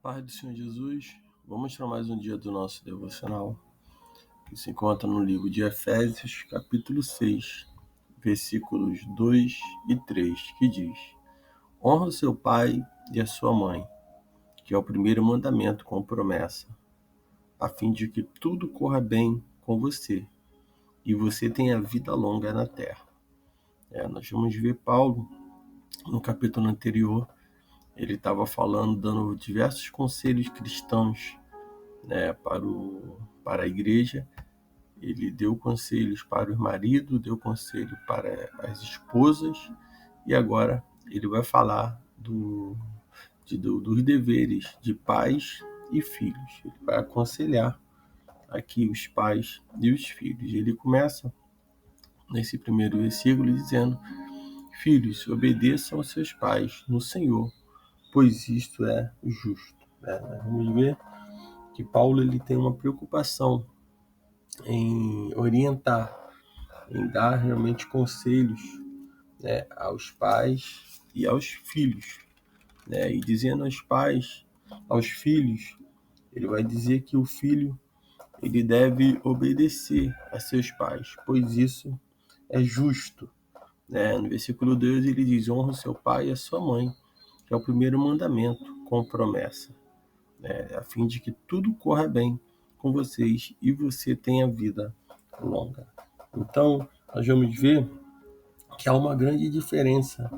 Paz do Senhor Jesus, vamos para mais um dia do nosso devocional, que se encontra no livro de Efésios, capítulo 6, versículos 2 e 3, que diz: Honra o seu pai e a sua mãe, que é o primeiro mandamento com promessa, a fim de que tudo corra bem com você e você tenha vida longa na terra. Nós vamos ver Paulo, no capítulo anterior, ele estava falando, dando diversos conselhos cristãos, para a igreja. Ele deu conselhos para os maridos, deu conselho para as esposas, e agora ele vai falar dos deveres de pais e filhos. Ele vai aconselhar aqui os pais e os filhos. Ele começa nesse primeiro versículo dizendo: Filhos, obedeçam aos seus pais no Senhor, pois isto é justo. Vamos ver que Paulo ele tem uma preocupação em orientar, em dar realmente conselhos, aos pais e aos filhos. E dizendo aos pais, aos filhos, ele vai dizer que o filho ele deve obedecer a seus pais, pois isso é justo. No versículo 2 ele diz: honra o seu pai e a sua mãe, que é o primeiro mandamento com promessa, a fim de que tudo corra bem com vocês e você tenha vida longa. Então, nós vamos ver que há uma grande diferença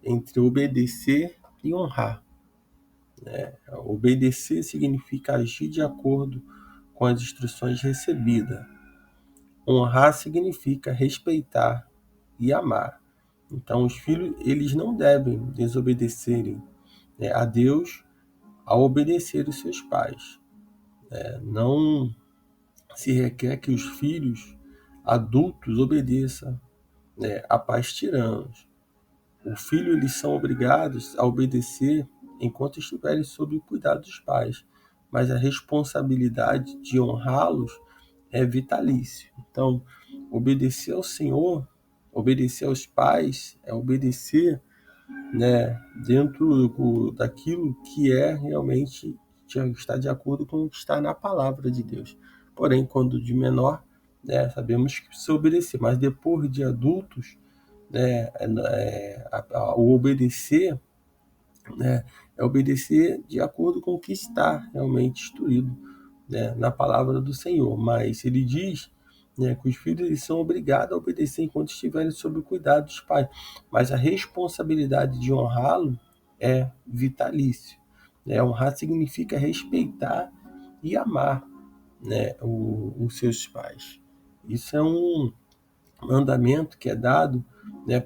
entre obedecer e honrar. Obedecer significa agir de acordo com as instruções recebidas. Honrar significa respeitar e amar. Então, os filhos eles não devem desobedecerem, a Deus ao obedecer os seus pais. Não se requer que os filhos adultos obedeçam, a pais tiranos. O filho eles são obrigados a obedecer enquanto estiverem sob o cuidado dos pais, mas a responsabilidade de honrá-los é vitalício. Então, obedecer ao Senhor, obedecer aos pais, é obedecer, dentro daquilo que é realmente está de acordo com o que está na palavra de Deus. Porém, quando de menor, sabemos que precisa obedecer, mas depois de adultos, o obedecer, é obedecer de acordo com o que está realmente instruído, na palavra do Senhor. Mas ele diz, que os filhos eles são obrigados a obedecer enquanto estiverem sob o cuidado dos pais, mas a responsabilidade de honrá-lo é vitalício. Honrar significa respeitar e amar, os seus pais. Isso é um mandamento que é dado,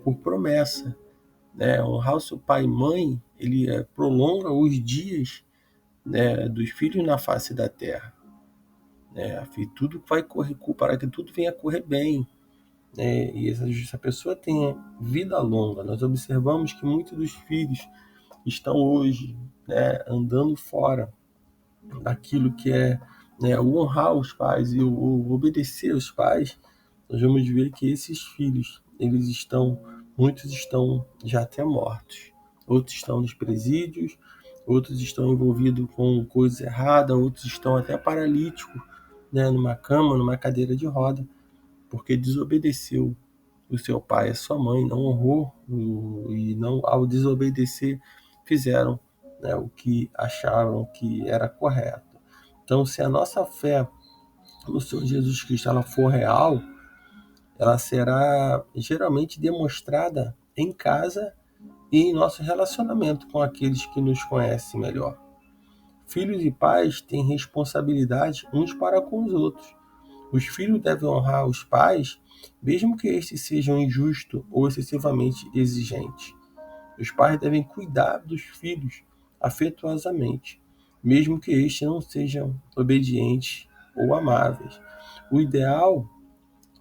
por promessa. Honrar o seu pai e mãe, ele prolonga os dias, dos filhos na face da terra. Tudo vai correr para que tudo venha a correr bem, e essa pessoa tenha vida longa. Nós observamos que muitos dos filhos estão hoje, andando fora daquilo que é, o honrar os pais e o obedecer aos pais. Nós vamos ver que esses filhos, muitos estão já até mortos, outros estão nos presídios, outros estão envolvidos com coisas erradas, outros estão até paralíticos, numa cama, numa cadeira de roda, porque desobedeceu o seu pai e a sua mãe, não honrou, e não, ao desobedecer, fizeram, o que acharam que era correto. Então, se a nossa fé no Senhor Jesus Cristo ela for real, ela será geralmente demonstrada em casa e em nosso relacionamento com aqueles que nos conhecem melhor. Filhos e pais têm responsabilidade uns para com os outros. Os filhos devem honrar os pais, mesmo que estes sejam injustos ou excessivamente exigentes. Os pais devem cuidar dos filhos afetuosamente, mesmo que estes não sejam obedientes ou amáveis. O ideal,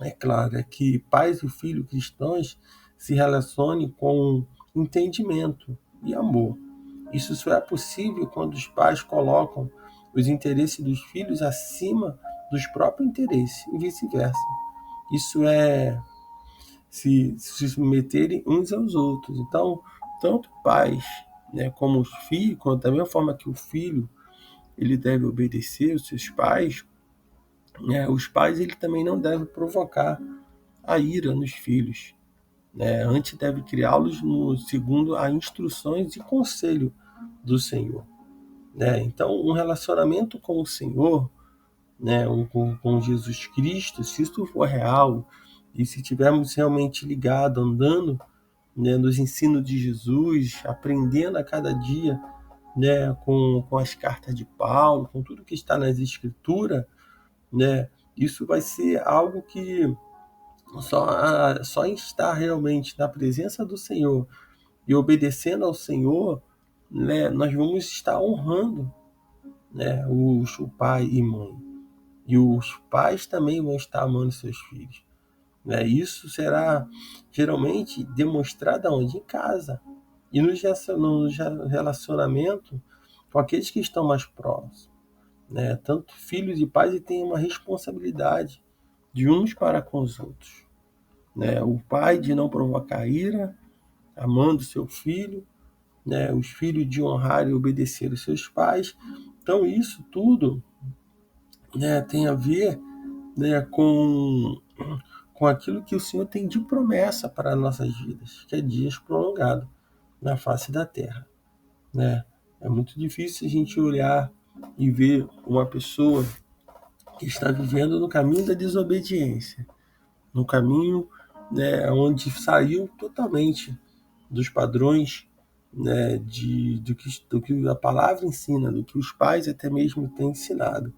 é claro, é que pais e filhos cristãos se relacionem com entendimento e amor. Isso só é possível quando os pais colocam os interesses dos filhos acima dos próprios interesses e vice-versa. Isso é se submeterem uns aos outros. Então, tanto pais, como os filhos, da mesma forma que o filho ele deve obedecer os seus pais, né? Os pais ele também não devem provocar a ira nos filhos, né? Antes deve criá-los no segundo as instruções e conselho do Senhor, né? Então, um relacionamento com o Senhor, né, com Jesus Cristo, se isso for real e se tivermos realmente ligado, andando, né, nos ensinos de Jesus, aprendendo a cada dia, né, com as cartas de Paulo, com tudo que está nas Escrituras, né, isso vai ser algo que só em estar realmente na presença do Senhor e obedecendo ao Senhor, né, nós vamos estar honrando, né, o pai e mãe. E os pais também vão estar amando seus filhos, né? Isso será geralmente demonstrado onde? Em casa. E no relacionamento com aqueles que estão mais próximos, né? Tanto filhos e pais e têm uma responsabilidade de uns para com os outros, né? O pai de não provocar ira, amando seu filho, né? Os filhos de honrar e obedecer os seus pais. Então isso tudo, né, tem a ver, né, com aquilo que o Senhor tem de promessa para nossas vidas, que é dias prolongados na face da terra, né? É muito difícil a gente olhar e ver uma pessoa que está vivendo no caminho da desobediência, no caminho, né, onde saiu totalmente dos padrões, né, do que a palavra ensina, do que os pais até mesmo têm ensinado.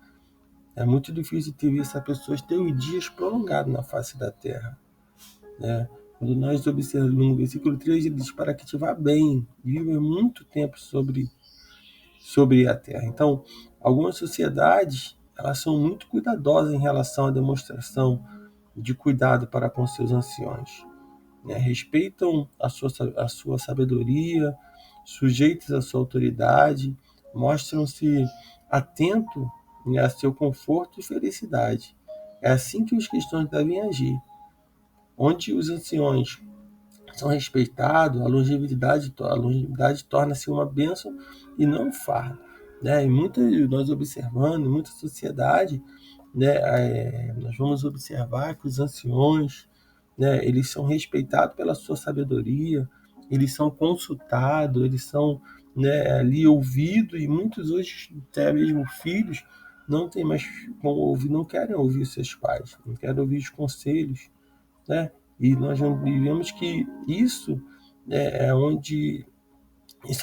É muito difícil ter essa pessoa ter os dias prolongados na face da terra, né? Quando nós observamos no versículo 3, ele diz para que te vá bem, viva muito tempo sobre a terra. Então, algumas sociedades, elas são muito cuidadosas em relação à demonstração de cuidado para com seus anciões, né? Respeitam a sua sabedoria, sujeitos à sua autoridade, mostram-se atentos, né, a seu conforto e felicidade. É assim que os cristãos devem agir. Onde os anciões são respeitados, a longevidade torna-se uma bênção e não um fardo, né? E nós observando, em muita sociedade, né, nós vamos observar que os anciões, né, eles são respeitados pela sua sabedoria, eles são consultados, eles são, né, ali ouvidos, e muitos hoje, até mesmo filhos, não tem mais como ouvir, não querem ouvir seus pais, não querem ouvir os conselhos, né? E nós vemos que isso, né, é onde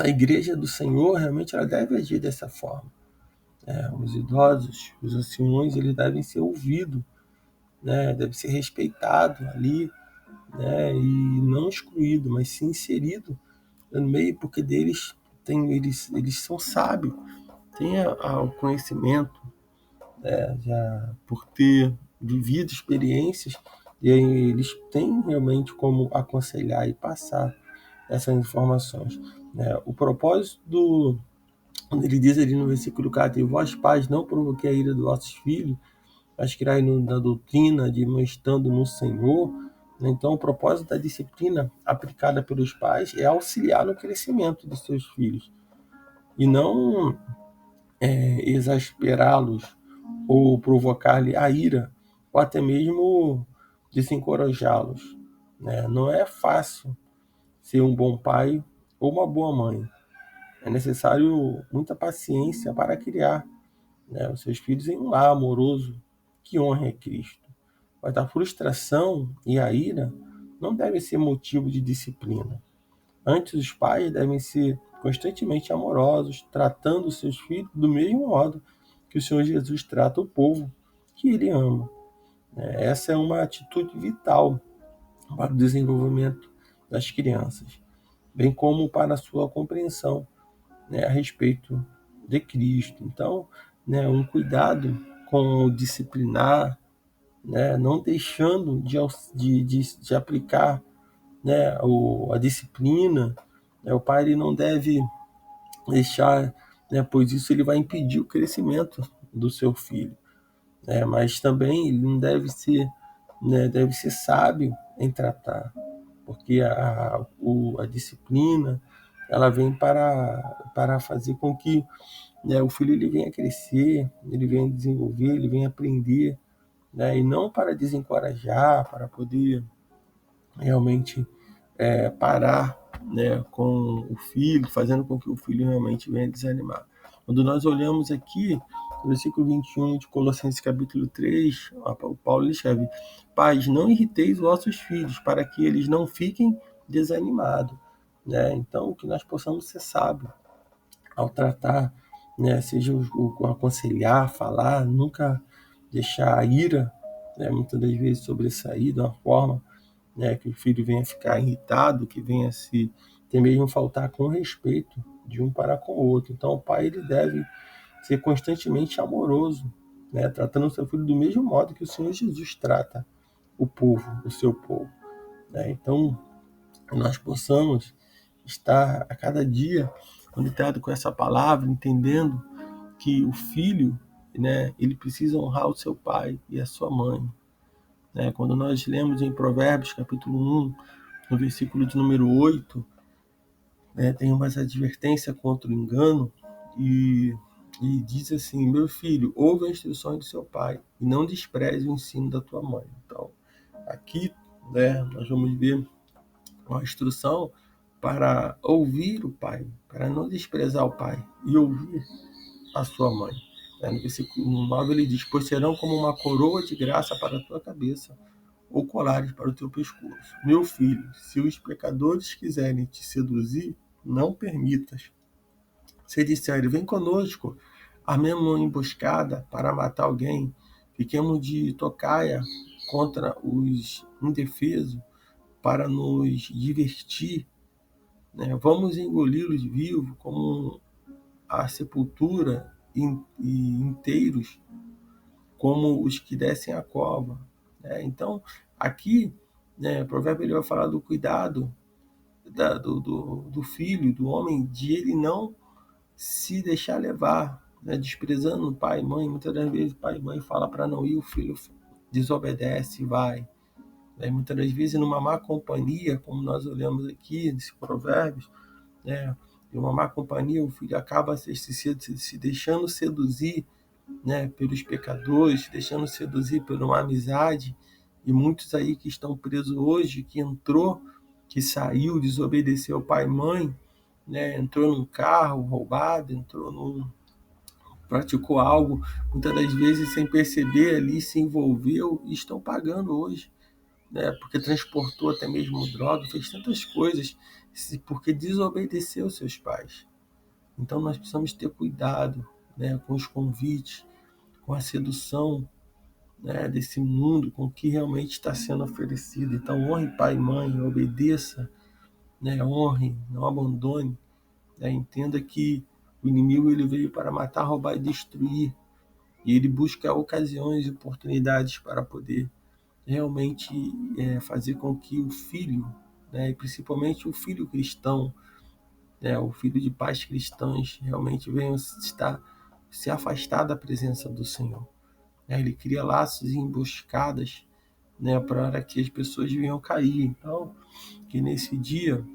a igreja do Senhor realmente ela deve agir dessa forma. Os idosos, os anciões, eles devem ser ouvidos, né? Deve ser respeitado ali, né? E não excluído, mas sim inserido no meio, porque eles são sábios, têm o conhecimento, já por ter vivido experiências, e aí eles têm realmente como aconselhar e passar essas informações, né? O propósito quando ele diz ali no versículo 4, e vós pais não provoquei a ira dos vossos filhos, mas criai na doutrina, demonstrando no Senhor, né? Então o propósito da disciplina aplicada pelos pais é auxiliar no crescimento de seus filhos, e não exasperá-los ou provocar-lhe a ira, ou até mesmo desencorajá-los, né? Não é fácil ser um bom pai ou uma boa mãe. É necessário muita paciência para criar, né, os seus filhos em um lar amoroso que honre a Cristo. Mas a frustração e a ira não devem ser motivo de disciplina. Antes, os pais devem ser constantemente amorosos, tratando seus filhos do mesmo modo que o Senhor Jesus trata o povo que ele ama. Essa é uma atitude vital para o desenvolvimento das crianças, bem como para a sua compreensão, né, a respeito de Cristo. Então, né, um cuidado com o disciplinar, né, não deixando de aplicar, né, a disciplina, né? O pai ele não deve deixar, né, pois isso ele vai impedir o crescimento do seu filho, né? Mas também ele não deve ser, né, deve ser sábio em tratar, porque a disciplina, ela vem para fazer com que, né, o filho ele venha crescer, ele venha desenvolver, ele venha aprender, né, e não para desencorajar, para poder realmente parar, né, com o filho, fazendo com que o filho realmente venha desanimar. Quando nós olhamos aqui, no versículo 21 de Colossenses capítulo 3, o Paulo escreve: Pais, não irriteis os vossos filhos, para que eles não fiquem desanimados. Né? Então, que nós possamos ser sábios ao tratar, né, seja o aconselhar, falar, nunca deixar a ira, né, muitas das vezes sobressair de uma forma, né, que o filho venha ficar irritado, que venha se ter mesmo faltar com respeito de um para com o outro. Então o pai ele deve ser constantemente amoroso, né, tratando o seu filho do mesmo modo que o Senhor Jesus trata o povo, o seu povo. Né? Então nós possamos estar a cada dia conectado com essa palavra, entendendo que o filho, né, ele precisa honrar o seu pai e a sua mãe. Né? Quando nós lemos em Provérbios, capítulo 1, no versículo de número 8, né, tem uma advertência contra o engano e, e diz assim: meu filho, ouve as instruções do seu pai e não despreze o ensino da tua mãe. Então, aqui, né, nós vamos ver uma instrução para ouvir o pai, para não desprezar o pai e ouvir a sua mãe. No versículo 9 ele diz: pois serão como uma coroa de graça para a tua cabeça, ou colares para o teu pescoço. Meu filho, se os pecadores quiserem te seduzir, não permitas. Se disserem: vem conosco, armemos uma emboscada para matar alguém, fiquemos de tocaia contra os indefesos para nos divertir, né? Vamos engoli-los vivos como a sepultura e inteiros como os que descem a cova. Né? Então, aqui, né, o provérbio ele vai falar do cuidado do filho, do homem, de ele não se deixar levar, né, desprezando o pai e mãe. Muitas das vezes, pai e mãe fala para não ir, o filho desobedece e vai. Né? Muitas das vezes, numa má companhia, como nós olhamos aqui nesse provérbio, né, em uma má companhia, o filho acaba se deixando seduzir, né, pelos pecadores, deixando seduzir por uma amizade, e muitos aí que estão presos hoje, que entrou, que saiu, desobedeceu pai e mãe, né, entrou num carro roubado, praticou algo, muitas das vezes sem perceber ali, se envolveu e estão pagando hoje, né, porque transportou até mesmo droga, fez tantas coisas, porque desobedeceu seus pais. Então nós precisamos ter cuidado, né, com os convites, com a sedução, né, desse mundo, com o que realmente está sendo oferecido. Então, honre pai e mãe, obedeça, né, honre, não abandone. Né, entenda que o inimigo ele veio para matar, roubar e destruir. E ele busca ocasiões e oportunidades para poder realmente fazer com que o filho, né, e principalmente o filho cristão, né, o filho de pais cristãos, realmente venham se afastar da presença do Senhor. Ele cria laços e emboscadas, né, para que as pessoas venham cair. Então, que nesse dia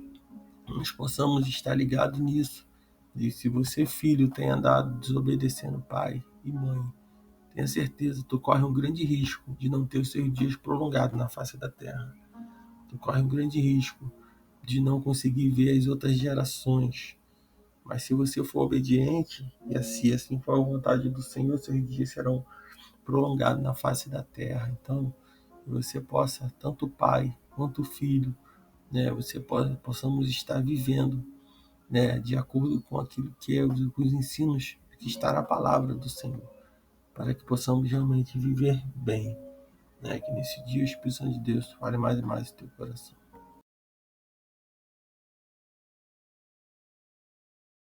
nós possamos estar ligados nisso. E se você, filho, tem andado desobedecendo pai e mãe, tenha certeza, tu corre um grande risco de não ter os seus dias prolongados na face da terra. Tu corre um grande risco de não conseguir ver as outras gerações. Mas se você for obediente, e assim for a vontade do Senhor, seus dias serão prolongado na face da terra. Então, que você possa, tanto o pai quanto o filho, né, possamos estar vivendo, né, de acordo com aquilo que é os ensinos que está na palavra do Senhor, para que possamos realmente viver bem, né, que nesse dia o Espírito Santo de Deus fale mais e mais no teu coração.